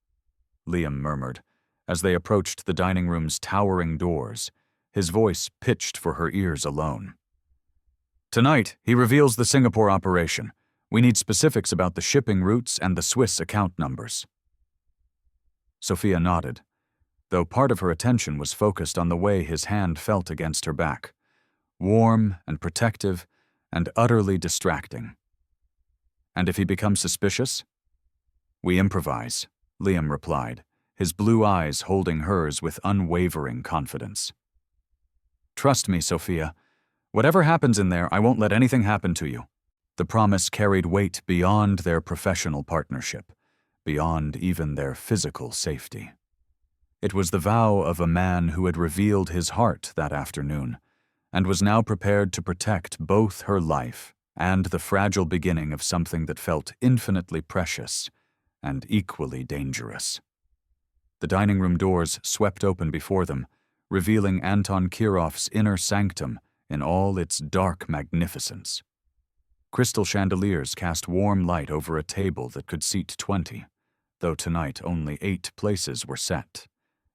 Liam murmured, as they approached the dining room's towering doors, his voice pitched for her ears alone. "Tonight, he reveals the Singapore operation. We need specifics about the shipping routes and the Swiss account numbers." Sophia nodded, though part of her attention was focused on the way his hand felt against her back, warm and protective and utterly distracting. "And if he becomes suspicious?" "We improvise," Liam replied, his blue eyes holding hers with unwavering confidence. "Trust me, Sophia. Whatever happens in there, I won't let anything happen to you." The promise carried weight beyond their professional partnership, beyond even their physical safety. It was the vow of a man who had revealed his heart that afternoon, and was now prepared to protect both her life and the fragile beginning of something that felt infinitely precious and equally dangerous. The dining room doors swept open before them, revealing Anton Kirov's inner sanctum in all its dark magnificence. Crystal chandeliers cast warm light over a table that could seat 20, though tonight only 8 places were set.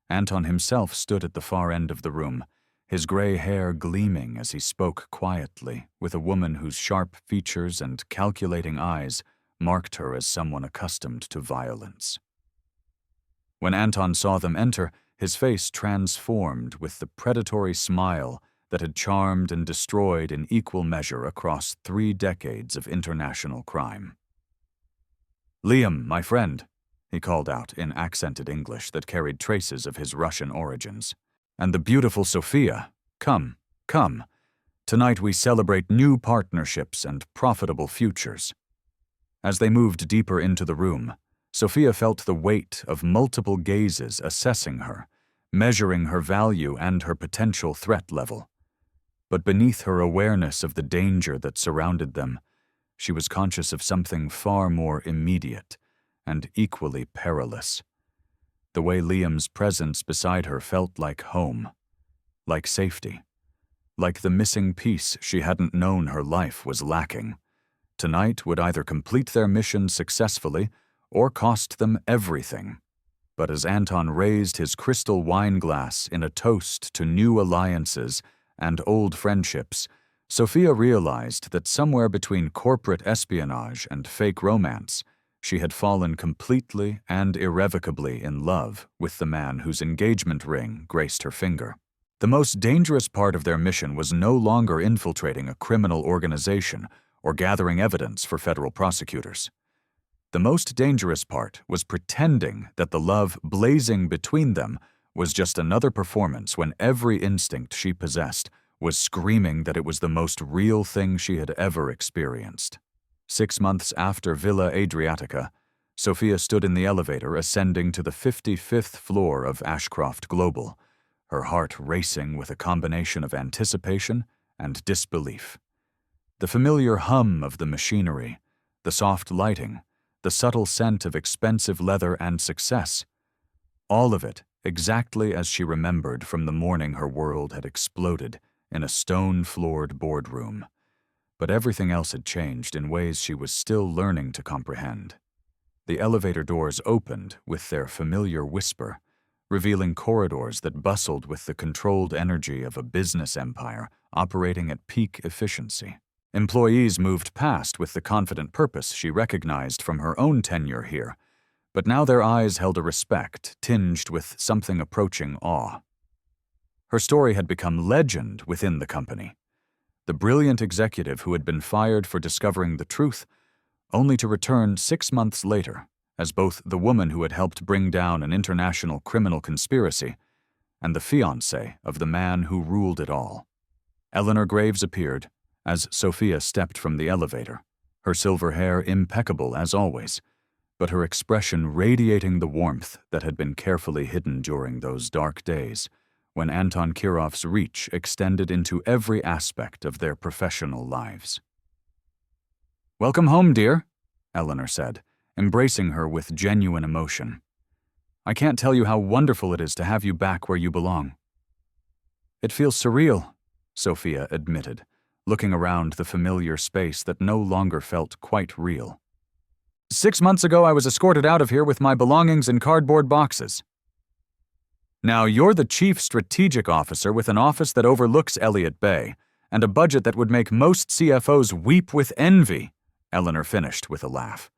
Anton himself stood at the far end of the room, his gray hair gleaming as he spoke quietly with a woman whose sharp features and calculating eyes marked her as someone accustomed to violence. When Anton saw them enter, his face transformed with the predatory smile that had charmed and destroyed in equal measure across 3 decades of international crime. "Liam, my friend," he called out in accented English that carried traces of his Russian origins. "And the beautiful Sophia, come, come. Tonight we celebrate new partnerships and profitable futures." As they moved deeper into the room, Sophia felt the weight of multiple gazes assessing her, measuring her value and her potential threat level. But beneath her awareness of the danger that surrounded them, she was conscious of something far more immediate and equally perilous. The way Liam's presence beside her felt like home, like safety, like the missing piece she hadn't known her life was lacking. Tonight would either complete their mission successfully or cost them everything. But as Anton raised his crystal wine glass in a toast to new alliances and old friendships, Sophia realized that somewhere between corporate espionage and fake romance, she had fallen completely and irrevocably in love with the man whose engagement ring graced her finger. The most dangerous part of their mission was no longer infiltrating a criminal organization or gathering evidence for federal prosecutors. The most dangerous part was pretending that the love blazing between them was just another performance when every instinct she possessed was screaming that it was the most real thing she had ever experienced. 6 months after Villa Adriatica, Sophia stood in the elevator ascending to the 55th floor of Ashcroft Global, her heart racing with a combination of anticipation and disbelief. The familiar hum of the machinery, the soft lighting, the subtle scent of expensive leather and success, all of it exactly as she remembered from the morning her world had exploded in a stone-floored boardroom. But everything else had changed in ways she was still learning to comprehend. The elevator doors opened with their familiar whisper, revealing corridors that bustled with the controlled energy of a business empire operating at peak efficiency. Employees moved past with the confident purpose she recognized from her own tenure here, but now their eyes held a respect tinged with something approaching awe. Her story had become legend within the company. The brilliant executive who had been fired for discovering the truth, only to return 6 months later as both the woman who had helped bring down an international criminal conspiracy and the fiancé of the man who ruled it all. Eleanor Graves appeared as Sophia stepped from the elevator, her silver hair impeccable as always, but her expression radiating the warmth that had been carefully hidden during those dark days when Anton Kirov's reach extended into every aspect of their professional lives. "Welcome home, dear," Eleanor said, embracing her with genuine emotion. "I can't tell you how wonderful it is to have you back where you belong." "It feels surreal," Sophia admitted, looking around the familiar space that no longer felt quite real. 6 months ago, I was escorted out of here with my belongings in cardboard boxes. Now you're the chief strategic officer with an office that overlooks Elliott Bay and a budget that would make most CFOs weep with envy," Eleanor finished with a laugh.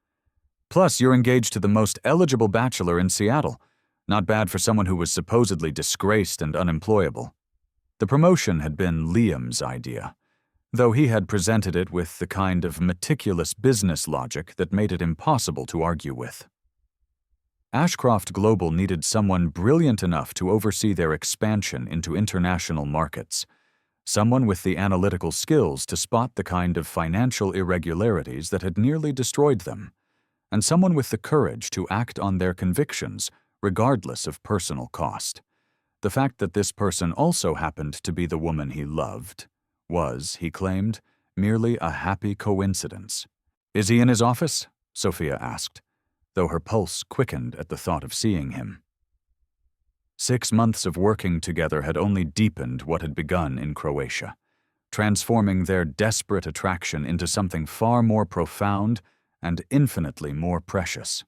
"Plus, you're engaged to the most eligible bachelor in Seattle. Not bad for someone who was supposedly disgraced and unemployable." The promotion had been Liam's idea, though he had presented it with the kind of meticulous business logic that made it impossible to argue with. Ashcroft Global needed someone brilliant enough to oversee their expansion into international markets, someone with the analytical skills to spot the kind of financial irregularities that had nearly destroyed them, and someone with the courage to act on their convictions regardless of personal cost. The fact that this person also happened to be the woman he loved was, he claimed, merely a happy coincidence. "Is he in his office?" Sophia asked, though her pulse quickened at the thought of seeing him. 6 months of working together had only deepened what had begun in Croatia, transforming their desperate attraction into something far more profound and infinitely more precious.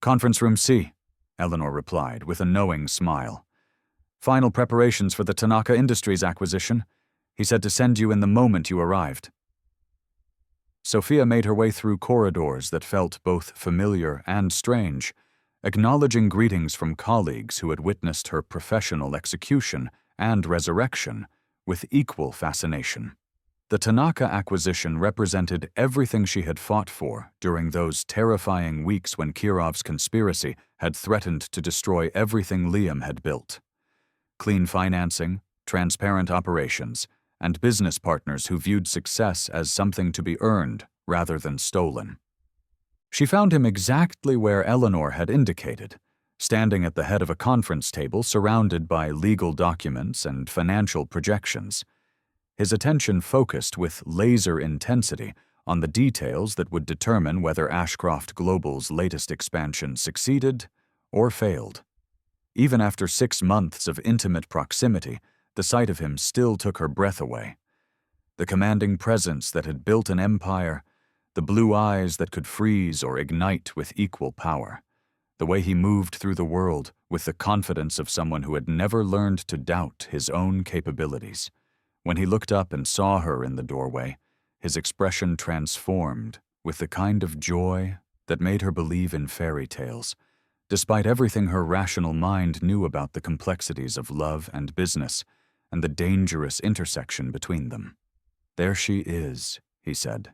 "Conference room C," Eleanor replied with a knowing smile. "Final preparations for the Tanaka Industries acquisition. He said to send you in the moment you arrived." Sophia made her way through corridors that felt both familiar and strange, acknowledging greetings from colleagues who had witnessed her professional execution and resurrection with equal fascination. The Tanaka acquisition represented everything she had fought for during those terrifying weeks when Kirov's conspiracy had threatened to destroy everything Liam had built. Clean financing, transparent operations, and business partners who viewed success as something to be earned rather than stolen. She found him exactly where Eleanor had indicated, standing at the head of a conference table surrounded by legal documents and financial projections. His attention focused with laser intensity on the details that would determine whether Ashcroft Global's latest expansion succeeded or failed. Even after 6 months of intimate proximity, the sight of him still took her breath away. The commanding presence that had built an empire, the blue eyes that could freeze or ignite with equal power, the way he moved through the world with the confidence of someone who had never learned to doubt his own capabilities. When he looked up and saw her in the doorway, his expression transformed with the kind of joy that made her believe in fairy tales, despite everything her rational mind knew about the complexities of love and business and the dangerous intersection between them. "There she is," he said,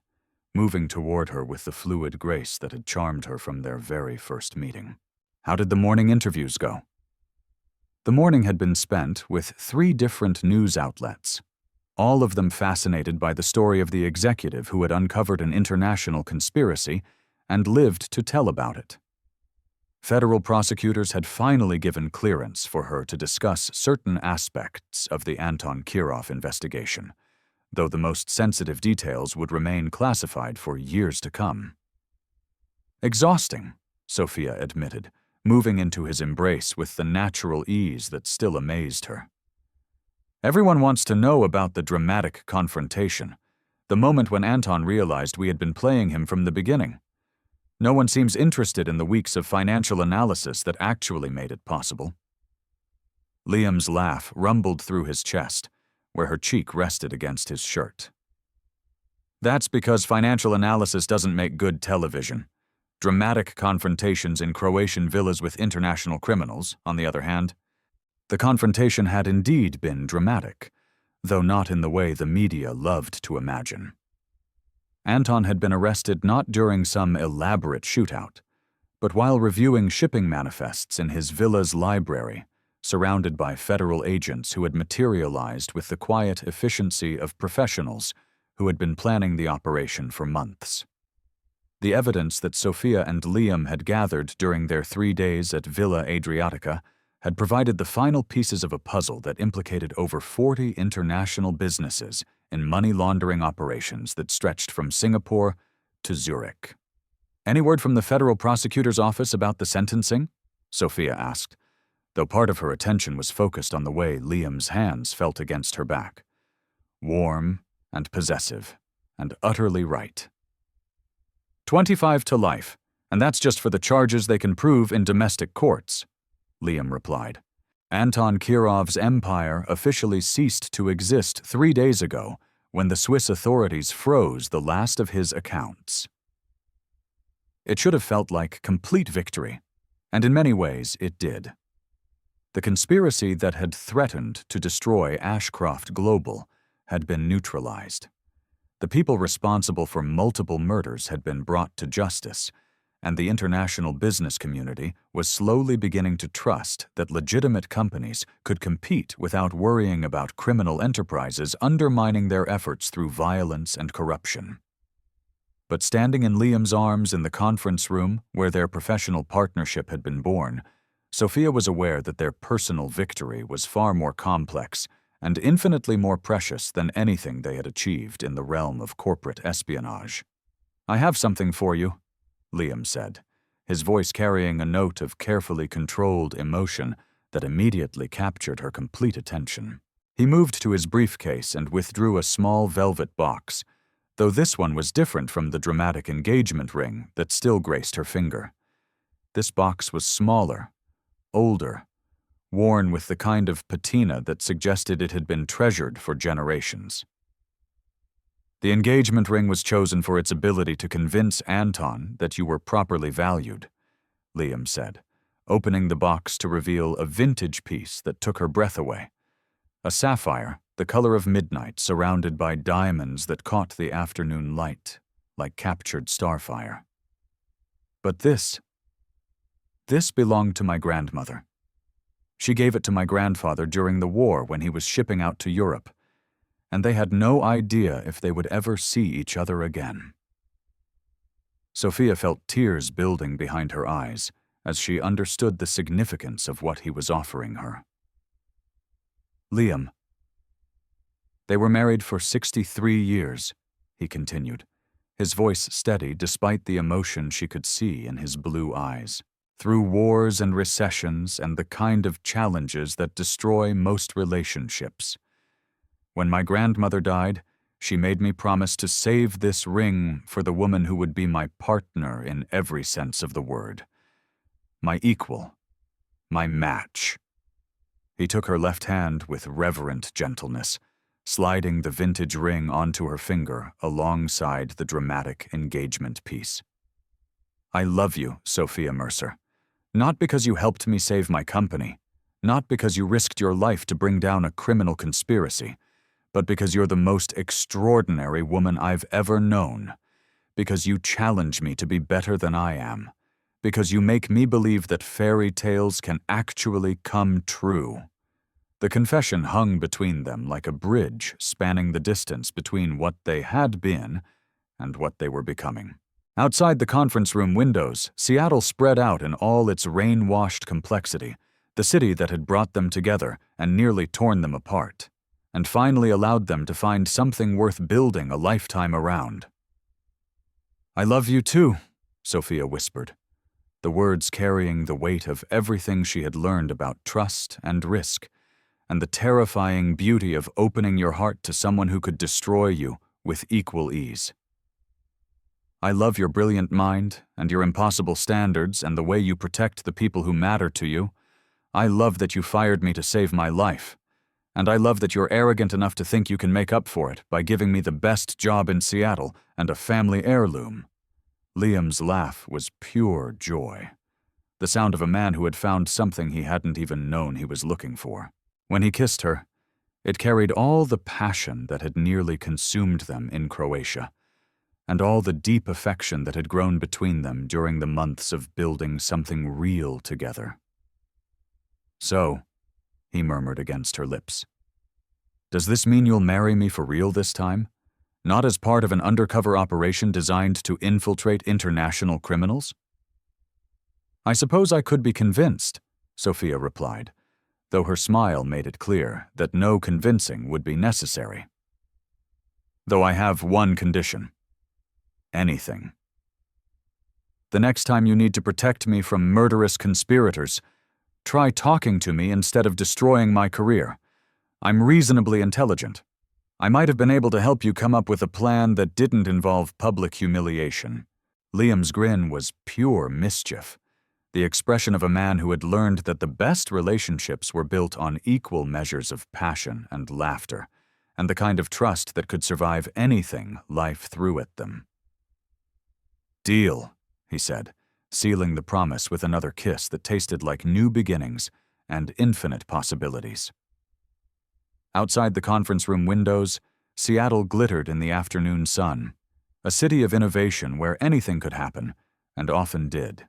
moving toward her with the fluid grace that had charmed her from their very first meeting. "How did the morning interviews go?" The morning had been spent with 3 different news outlets, all of them fascinated by the story of the executive who had uncovered an international conspiracy and lived to tell about it. Federal prosecutors had finally given clearance for her to discuss certain aspects of the Anton Kirov investigation, though the most sensitive details would remain classified for years to come. "Exhausting," Sophia admitted, moving into his embrace with the natural ease that still amazed her. "Everyone wants to know about the dramatic confrontation, the moment when Anton realized we had been playing him from the beginning. No one seems interested in the weeks of financial analysis that actually made it possible." Liam's laugh rumbled through his chest, where her cheek rested against his shirt. "That's because financial analysis doesn't make good television. Dramatic confrontations in Croatian villas with international criminals, on the other hand. The confrontation had indeed been dramatic, though not in the way the media loved to imagine. Anton had been arrested not during some elaborate shootout, but while reviewing shipping manifests in his villa's library, surrounded by federal agents who had materialized with the quiet efficiency of professionals who had been planning the operation for months. The evidence that Sophia and Liam had gathered during their 3 days at Villa Adriatica had provided the final pieces of a puzzle that implicated over 40 international businesses in money laundering operations that stretched from Singapore to Zurich. "Any word from the federal prosecutor's office about the sentencing?" Sophia asked, though part of her attention was focused on the way Liam's hands felt against her back. Warm and possessive, and utterly right. 25 to life, and that's just for the charges they can prove in domestic courts," Liam replied. "Anton Kirov's empire officially ceased to exist 3 days ago when the Swiss authorities froze the last of his accounts." It should have felt like complete victory, and in many ways it did. The conspiracy that had threatened to destroy Ashcroft Global had been neutralized. The people responsible for multiple murders had been brought to justice, and the international business community was slowly beginning to trust that legitimate companies could compete without worrying about criminal enterprises undermining their efforts through violence and corruption. But standing in Liam's arms in the conference room where their professional partnership had been born, Sophia was aware that their personal victory was far more complex and infinitely more precious than anything they had achieved in the realm of corporate espionage. "I have something for you," Liam said, his voice carrying a note of carefully controlled emotion that immediately captured her complete attention. He moved to his briefcase and withdrew a small velvet box, though this one was different from the dramatic engagement ring that still graced her finger. This box was smaller, older, worn with the kind of patina that suggested it had been treasured for generations. "The engagement ring was chosen for its ability to convince Anton that you were properly valued," Liam said, opening the box to reveal a vintage piece that took her breath away. A sapphire, the color of midnight, surrounded by diamonds that caught the afternoon light, like captured starfire. "But this belonged to my grandmother. She gave it to my grandfather during the war when he was shipping out to Europe, and they had no idea if they would ever see each other again." Sophia felt tears building behind her eyes as she understood the significance of what he was offering her. Liam. They were married for 63 years, he continued, his voice steady despite the emotion she could see in his blue eyes. Through wars and recessions and the kind of challenges that destroy most relationships. When my grandmother died, she made me promise to save this ring for the woman who would be my partner in every sense of the word. My equal. My match. He took her left hand with reverent gentleness, sliding the vintage ring onto her finger alongside the dramatic engagement piece. I love you, Sophia Mercer. Not because you helped me save my company, not because you risked your life to bring down a criminal conspiracy, but because you're the most extraordinary woman I've ever known, because you challenge me to be better than I am, because you make me believe that fairy tales can actually come true. The confession hung between them like a bridge spanning the distance between what they had been and what they were becoming. Outside the conference room windows, Seattle spread out in all its rain-washed complexity, the city that had brought them together and nearly torn them apart, and finally allowed them to find something worth building a lifetime around. I love you too, Sophia whispered, the words carrying the weight of everything she had learned about trust and risk, and the terrifying beauty of opening your heart to someone who could destroy you with equal ease. I love your brilliant mind and your impossible standards and the way you protect the people who matter to you. I love that you fired me to save my life. And I love that you're arrogant enough to think you can make up for it by giving me the best job in Seattle and a family heirloom. Liam's laugh was pure joy, the sound of a man who had found something he hadn't even known he was looking for. When he kissed her, it carried all the passion that had nearly consumed them in Croatia, and all the deep affection that had grown between them during the months of building something real together. So, he murmured against her lips, does this mean you'll marry me for real this time? Not as part of an undercover operation designed to infiltrate international criminals? I suppose I could be convinced, Sophia replied, though her smile made it clear that no convincing would be necessary. Though I have one condition. Anything. The next time you need to protect me from murderous conspirators, try talking to me instead of destroying my career. I'm reasonably intelligent. I might have been able to help you come up with a plan that didn't involve public humiliation. Liam's grin was pure mischief, the expression of a man who had learned that the best relationships were built on equal measures of passion and laughter, and the kind of trust that could survive anything life threw at them. Deal, he said, sealing the promise with another kiss that tasted like new beginnings and infinite possibilities. Outside the conference room windows, Seattle glittered in the afternoon sun, a city of innovation where anything could happen, and often did.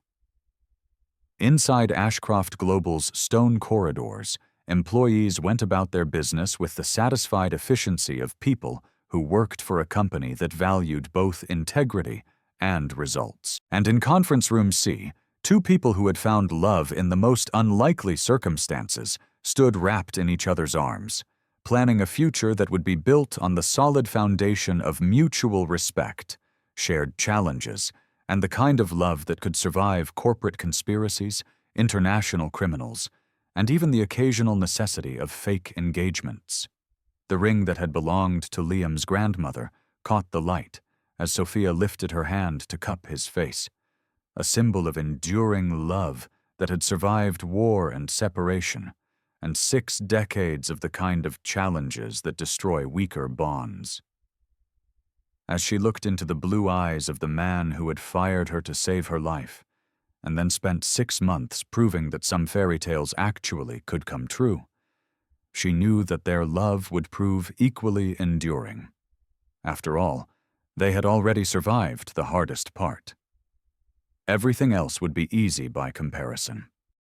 Inside Ashcroft Global's stone corridors, employees went about their business with the satisfied efficiency of people who worked for a company that valued both integrity and results. And in Conference Room C, two people who had found love in the most unlikely circumstances stood wrapped in each other's arms, planning a future that would be built on the solid foundation of mutual respect, shared challenges, and the kind of love that could survive corporate conspiracies, international criminals, and even the occasional necessity of fake engagements. The ring that had belonged to Liam's grandmother caught the light as Sophia lifted her hand to cup his face, a symbol of enduring love that had survived war and separation, and 6 decades of the kind of challenges that destroy weaker bonds. As she looked into the blue eyes of the man who had fired her to save her life, and then spent 6 months proving that some fairy tales actually could come true, she knew that their love would prove equally enduring. After all, they had already survived the hardest part. Everything else would be easy by comparison.